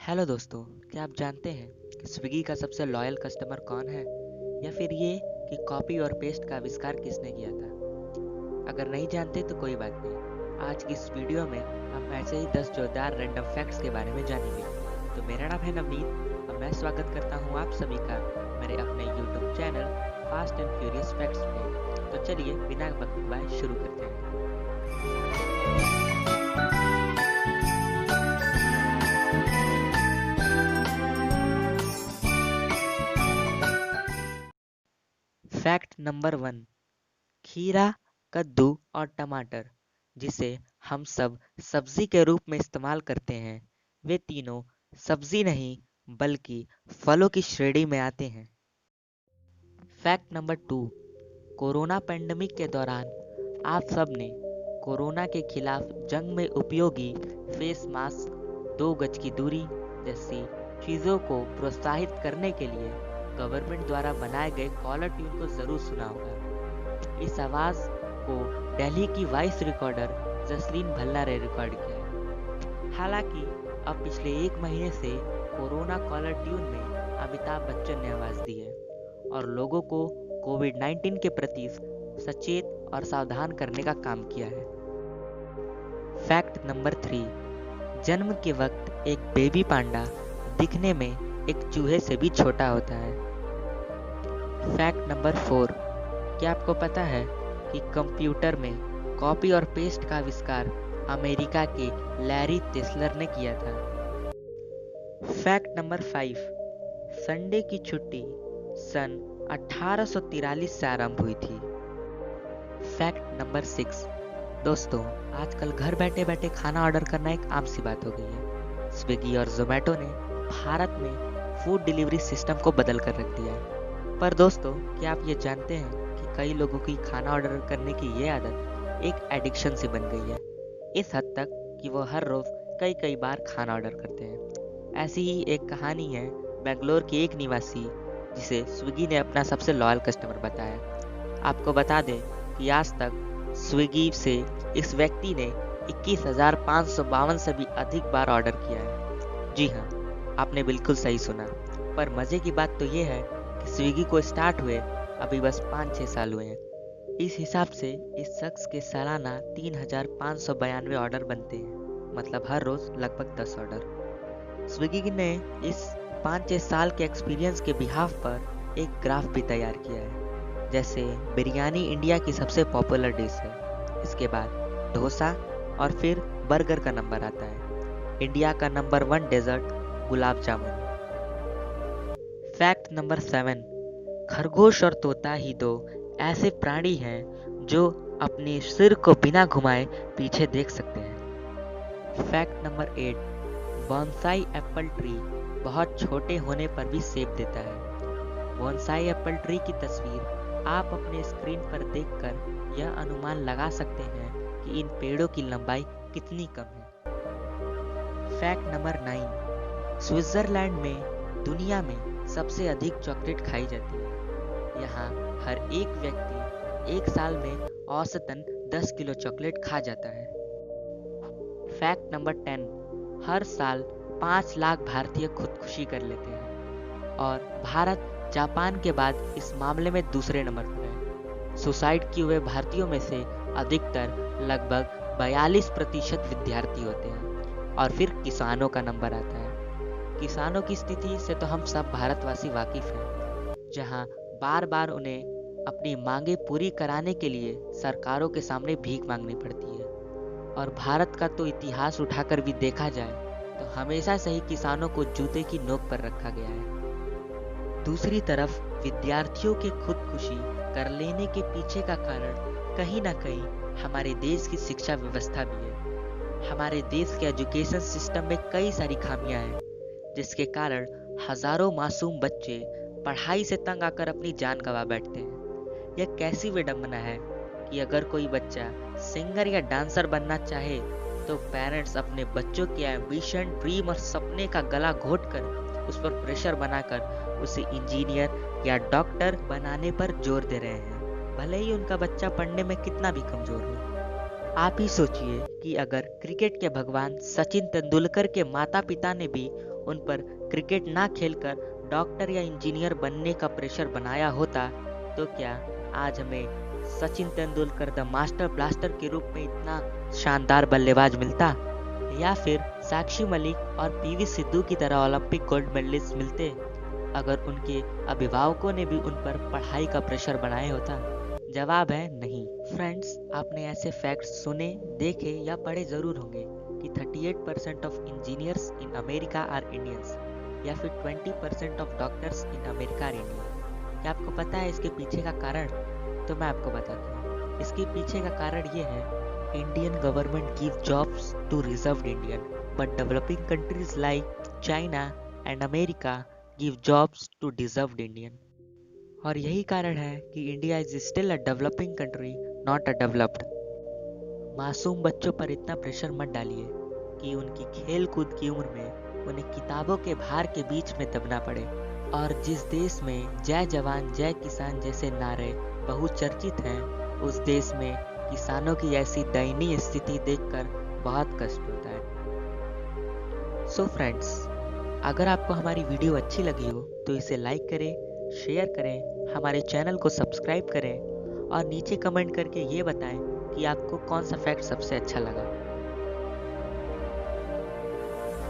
Hello दोस्तों, क्या आप जानते हैं कि स्विगी का सबसे लॉयल कस्टमर कौन है? या फिर ये कि कॉपी और पेस्ट का आविष्कार किसने किया था? अगर नहीं जानते तो कोई बात नहीं। आज की इस वीडियो में हम ऐसे ही 10 जोरदार रैंडम फैक्ट्स के बारे में जानेंगे। तो मेरा नाम है नवनीत और मैं स्वागत करता हूँ आप सभी का मेरे अपने YouTube channel fast and furious facts में। तो चलिए बिना वक्त गवाए शुरू करते हैं। Fact number 1। खीरा, कद्दू और टमाटर, जिसे हम सब सब्जी के रूप में इस्तेमाल करते हैं, वे तीनों सब्जी नहीं बल्कि फलों की श्रेणी में आते हैं। Fact number 2। कोरोना पैंडेमिक के दौरान आप सब ने कोरोना के खिलाफ जंग में उपयोगी फेस मास्क, 2 गज की दूरी जैसी चीज़ों को प्रोत्साहित करने के लिए गवर्नमेंट द्वारा बनाए गए कॉलर ट्यून को ज़रूर सुना होगा। इस आवाज़ को दिल्ली की वॉइस रिकॉर्डर जसलीन भल्ला ने रिकॉर्ड किया है। हालांकि अब पिछले 1 महीने से कोरोना कॉलर ट्यून में अमिताभ बच्चन ने आवाज़ दी है और लोगों को कोविड-19 के प्रति सचेत और सावधान करने का काम किया है। Fact number 3। जन्म के वक्त एक बेबी पांडा दिखने में एक चूहे से भी छोटा होता है। Fact number 4। क्या आपको पता है कि कंप्यूटर में कॉपी और पेस्ट का आविष्कार अमेरिका के लैरी टेस्लर ने किया था। Fact number 5। संडे की छुट्टी सन 1843 से आरंभ हुई थी। Fact number 6। दोस्तों, आजकल घर बैठे बैठे खाना ऑर्डर करना एक आम सी बात हो गई है। स्विगी और जोमेटो ने भारत में फूड डिलीवरी सिस्टम को बदल कर रख दिया है। पर दोस्तों, क्या आप ये जानते हैं कि कई लोगों की खाना ऑर्डर करने की ये आदत एक एडिक्शन सी बन गई है, इस हद तक कि वो हर रोज़ कई बार खाना ऑर्डर करते हैं। ऐसी ही एक कहानी है बेंगलोर की एक निवासी जिसे स्विगी ने अपना सबसे लॉयल कस्टमर बताया। आपको बता दें कि आज तक स्विगी से इस व्यक्ति ने 21,552 से भी अधिक बार ऑर्डर किया है। जी हाँ, आपने बिल्कुल सही सुना। पर मज़े की बात तो ये है कि स्विगी को स्टार्ट हुए अभी बस 5-6 साल हुए हैं। इस हिसाब से इस शख्स के सालाना 3,592 ऑर्डर बनते हैं, मतलब हर रोज़ लगभग 10 ऑर्डर। स्विगी ने इस 5-6 साल के एक्सपीरियंस के बिहाफ पर एक ग्राफ भी तैयार किया है। जैसे बिरयानी इंडिया की सबसे पॉपुलर डिश है, इसके बाद डोसा और फिर बर्गर का नंबर आता है। इंडिया का number 1 dessert gulab jamun. Fact number 7। खरगोश और तोता ही 2 ऐसे प्राणी हैं जो अपने सिर को बिना घुमाए पीछे देख सकते हैं। Fact number 8। Bonsai Apple tree बहुत छोटे होने पर भी सेब देता है। बोनसाई एप्पल ट्री की तस्वीर आप अपने स्क्रीन पर देखकर यह अनुमान लगा सकते हैं कि इन पेड़ों की लंबाई कितनी कम है। Fact number 9। स्विट्जरलैंड में दुनिया में सबसे अधिक चॉकलेट खाई जाती है। यहाँ हर एक व्यक्ति एक साल में औसतन 10 किलो चॉकलेट खा जाता है। Fact number 10। हर साल 5 लाख भारतीय खुदकुशी कर लेते हैं और भारत जापान के बाद इस मामले में दूसरे नंबर पर है। सुसाइड किए हुए भारतीयों में से अधिकतर लगभग 42% विद्यार्थी होते हैं। और फिर किसानों का नंबर आता है। किसानों की स्थिति से तो हम सब भारतवासी वाकिफ हैं, जहां बार बार उन्हें अपनी मांगे पूरी कराने के लिए सरकारों के सामने भीख मांगनी पड़ती है। और भारत का तो इतिहास उठाकर भी देखा जाए तो हमेशा से ही किसानों को जूते की नोक पर रखा गया है। दूसरी तरफ विद्यार्थियों के खुदकुशी कर लेने के पीछे का कारण कहीं ना कहीं हमारे देश की शिक्षा व्यवस्था भी है। हमारे देश के एजुकेशन सिस्टम में कई सारी खामियां हैं, जिसके कारण हजारों मासूम बच्चे पढ़ाई से तंग आकर अपनी जान गंवा बैठते हैं। यह कैसी विडंबना है कि अगर कोई बच्चा सिंगर या डांसर बनना चाहे तो पेरेंट्स अपने बच्चों के एम्बिशन, ड्रीम और सपने का गला घोटकर उस पर प्रेशर बनाकर उसे इंजीनियर या डॉक्टर बनाने पर जोर दे रहे हैं, भले ही उनका बच्चा पढ़ने में कितना भी कमजोर हो। आप ही सोचिए कि अगर क्रिकेट के भगवान सचिन तेंदुलकर के माता पिता ने भी उन पर क्रिकेट ना खेलकर डॉक्टर या इंजीनियर बनने का प्रेशर बनाया होता तो क्या आज हमें Sachin Tendulkar the master blaster के रूप में इतना शानदार बल्लेबाज मिलता, या फिर साक्षी मलिक और पीवी सिद्धू की तरह ओलंपिक गोल्ड मेडलिस्ट मिलते अगर उनके अभिभावकों ने भी उन पर पढ़ाई का प्रेशर बनाया होता? जवाब है नहीं। फ्रेंड्स, आपने ऐसे फैक्ट्स सुने, देखे या पढ़े जरूर होंगे कि 38% of engineers in America are Indians, या फिर 20% of doctors in America are Indian. क्या आपको पता है इसके पीछे का कारण? तो मैं आपको बताता हूँ। इसके पीछे का कारण ये है, Indian government give jobs to reserved Indian, but developing countries like China and America give jobs to deserved Indian. और यही कारण है कि India is still a developing country, not a developed. मासूम बच्चों पर इतना प्रेशर मत डालिए कि उनकी खेल कूद की उम्र में उन्हें किताबों के भार के बीच में दबना पड़े। और जिस देश में जय जवान जय किसान जैसे नारे बहुचर्चित हैं, उस देश में किसानों की ऐसी दयनीय स्थिति देखकर बहुत कष्ट होता है। सो फ्रेंड्स, अगर आपको हमारी वीडियो अच्छी लगी हो तो इसे लाइक करें, शेयर करें, हमारे चैनल को सब्सक्राइब करें और नीचे कमेंट करके ये बताएं कि आपको कौन सा फैक्ट सबसे अच्छा लगा।